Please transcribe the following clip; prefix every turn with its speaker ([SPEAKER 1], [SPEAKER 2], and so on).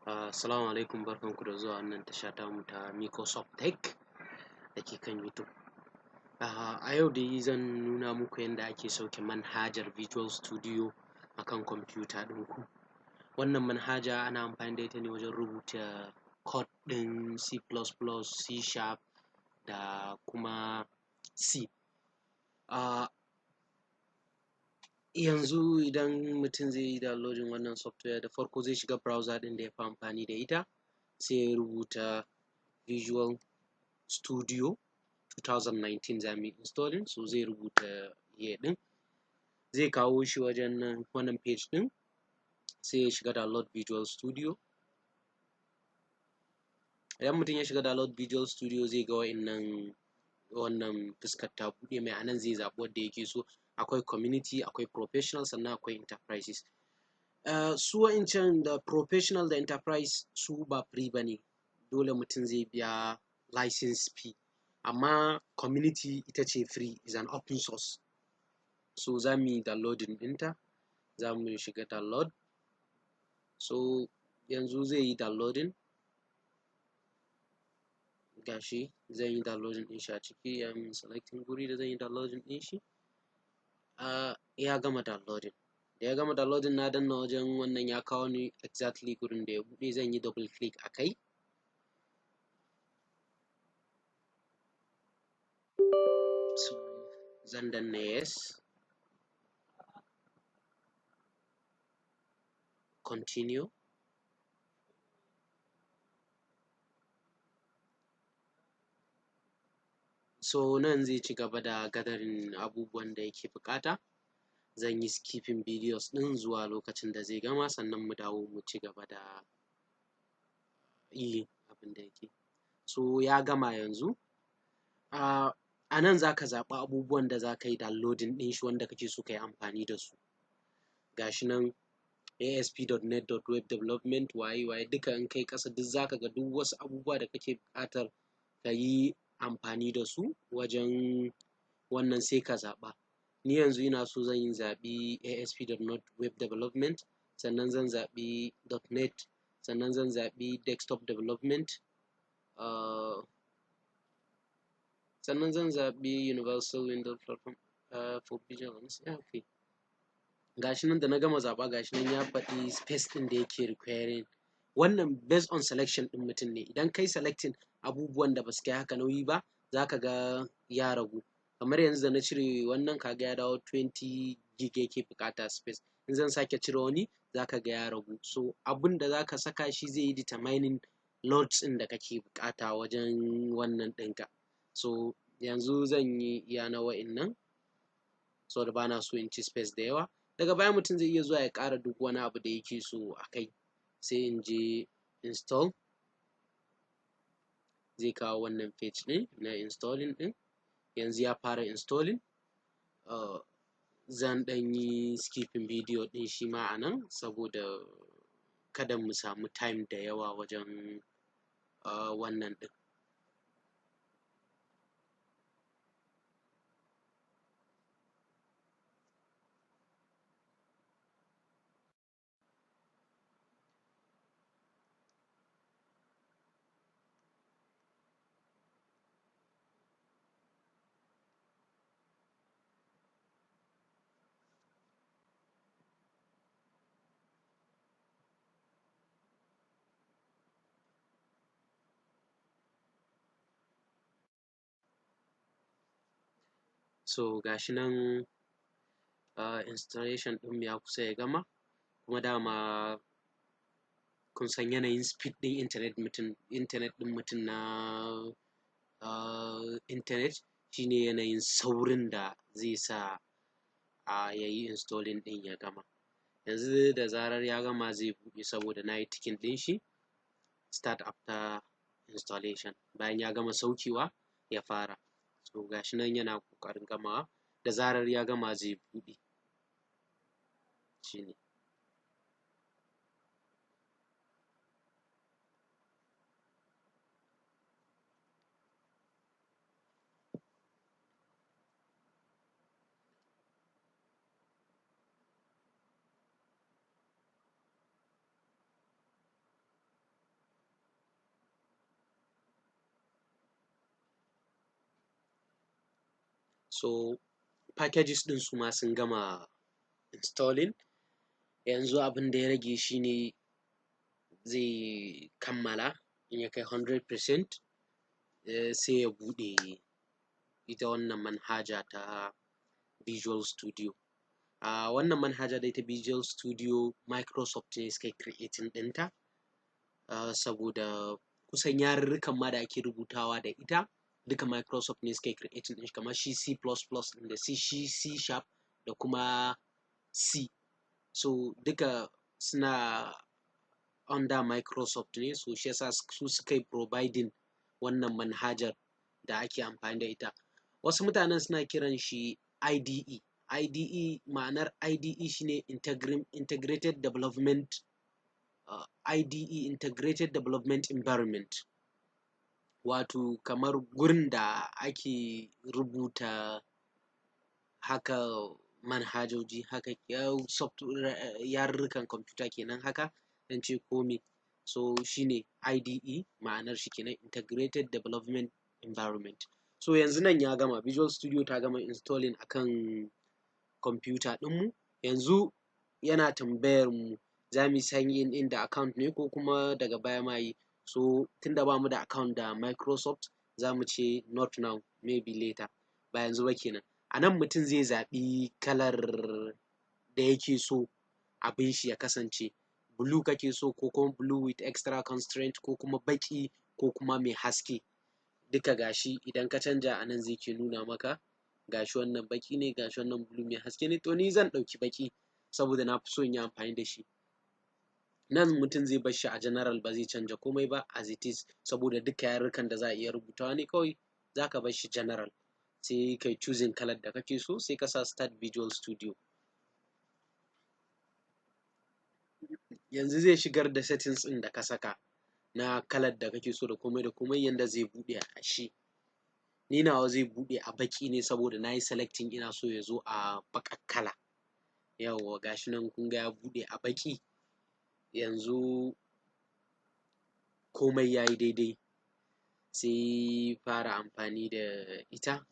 [SPEAKER 1] Assalamu alaikum, barkanku da zuwa wannan tasha tamu ta Microsoft Tech da ke kan YouTube. A yau dai zan nuna muku yadda ake sauke manhajar Visual Studio akan kwamfuta ɗinku. Wannan manhaja ana amfani da ita ne wajen rubuta code ɗin C++, C# da kuma C. Yanzu idan mutum zai yi downloading wannan software, da farko zai shiga browser ɗin da ya fi amfani da ita, sai ya rubuta Visual Studio 2019 za mu yi installing, so zai rubuta ɗin, zai kawo shi wajen wannan page ɗin, sai ya shiga download Visual Studio. Idan mutum ya shiga download Visual Studio zai ga wannan fuskar ta buɗe mai, anan zai zaɓi wanda yake so. Akwai community, akwai professional, sannan akwai enterprises. Su wa'incan da professional da enterprise su ba free ba ne, dole mutum zai biya license fee, amma community ita ce free, is an open source. So za mu yi downloading ɗinta, za mu shiga download. So yanzu zai yi downloading, gashi zan yi downloading ɗin shi a ciki, am selecting guri da zan yi downloading ɗin shi. Ya gama downloading. Da ya gama downloading na danna wajen wannan ya kawo ni exactly gurin da ya buɗe, zan yi double click a kai. So zan danna yes, continue. So nan zai ci gaba da gathering abubuwan da yake buƙata. Zan yi skipping videos ɗin zuwa lokacin da zai gama, sannan mu dawo mu ci gaba da yi abin da yake. So ya gama yanzu. A nan za ka zaɓi abubuwan da za ka yi downloading ɗin shi wanda kake so ka yi amfani da su. Gashi nan ASP.NET.Web Development, waye duka in kai ƙasa duk za ka ga duk wasu abubuwa da kake buƙatar ka yi amfani da su wajen wannan, sai ka zaɓa. Ni yanzu ina so zan yi zaɓi ASP.NET Web Development, sannan zan zaɓi .NET, sannan zan zaɓi Desktop Development, sannan zan zaɓi Universal Window Platform for Vigilance. Okay. Gashi nan da na gama zaɓa, gashi nan ya faɗi space ɗin da yake requiring. Wannan based on selection ɗin mutum ne. Idan kai selecting abubuwan da ba su kai haka nauyi ba, za ka ga ya ragu. Kamar yanzu da na cire wannan, ka ga ya dawo 20 gig yake buƙata space. In zan sake cire wani, za ka ga ya ragu. So abin da za ka saka shi zai yi determining loads ɗin da kake buƙata wajen wannan ɗinka. So yanzu zan yi iya na wa'innan, saboda ba na so in ci space da yawa. Daga baya mutum zai iya zuwa ya ƙara duk wani abu da yake so a kai. Sai in je install, zai kawo wannan page ɗin na installing ɗin. Yanzu ya fara installing. Zan ɗan yi skipping video ɗin shi ma a nan, saboda kada mu samu time da yawa wajen wannan ɗin. So gashi nan installation ɗin ya kusa ya gama, kuma dama kun san yanayin speed ɗin internet ɗin mutum na internet shine yanayin saurin da zai sa ya yi installing ɗin ya gama. Yanzu da zarar ya gama zai buɗe, saboda na yi ticking ɗin shi start after installation. Bayan ya gama saukewa ya fara. So gashi nan yana ƙoƙarin gamawa, da zarar ya gama zai buɗe. Shine. so packages ɗin su ma sun gama installing. Yanzu abin da ya rage shine zai kammala, in ya kai 100% sai ya buɗe ita wannan manhaja ta Visual Studio. Wannan manhaja dai ta Visual Studio Microsoft ne suka yi creating ɗinta, saboda kusan yarurrukan ma da ake rubutawa da ita duka Microsoft ne suka yi creating ɗin shi, kamar shi C++ da shi C# da kuma C. So duka suna under Microsoft ne, so shi yasa su suka yi providing wannan manhajar da ake amfani da ita. Wasu mutanen suna kiran shi IDE. IDE, ma'anar IDE shine Integrated Development IDE, Integrated Development Environment. Wato kamar gurin da ake rubuta haka manhajoji haka yarurrukan kwamfuta kenan haka zan ce ko me. So shine IDE, ma'anar shi kenan Integrated Development Environment. So yanzu nan ya gama, Visual Studio ta gama installing akan kwamfuta ɗinmu. Yanzu yana tambayar mu za mu sign in da account ne ko kuma daga baya ma yi. So tunda ba mu da account da Microsoft, za mu ce not now, maybe later, ba yanzu ba kenan. A nan mutum zai zaɓi kalar da yake so abin shi ya kasance. Blue kake so, ko kuma blue with extra constraint, ko kuma baƙi, ko kuma mai haske. Duka gashi idan ka canja a nan zai ke nuna maka gashi wannan baƙi ne, gashi wannan blue mai haske ne. To ni zan ɗauki baƙi saboda na fi so in yi amfani da shi. Nan mutum zai bar shi a general, ba zai canja komai ba, as it is, saboda duka yarurrukan da za a iya rubutawa ne kawai za ka bar shi general. Sai kai choosing kalar da kake so, sai ka sa start Visual Studio. Yanzu zai shigar da settings ɗin da ka saka na kalar da kake so da komai yanda zai buɗe a shi. Ni nawa zai buɗe a baƙi ne saboda na yi selecting ina so ya zo a baƙar kala. Yawwa gashi nan kun ga ya buɗe a baƙi. Yanzu komai ya yi daidai, sai fara amfani da ita.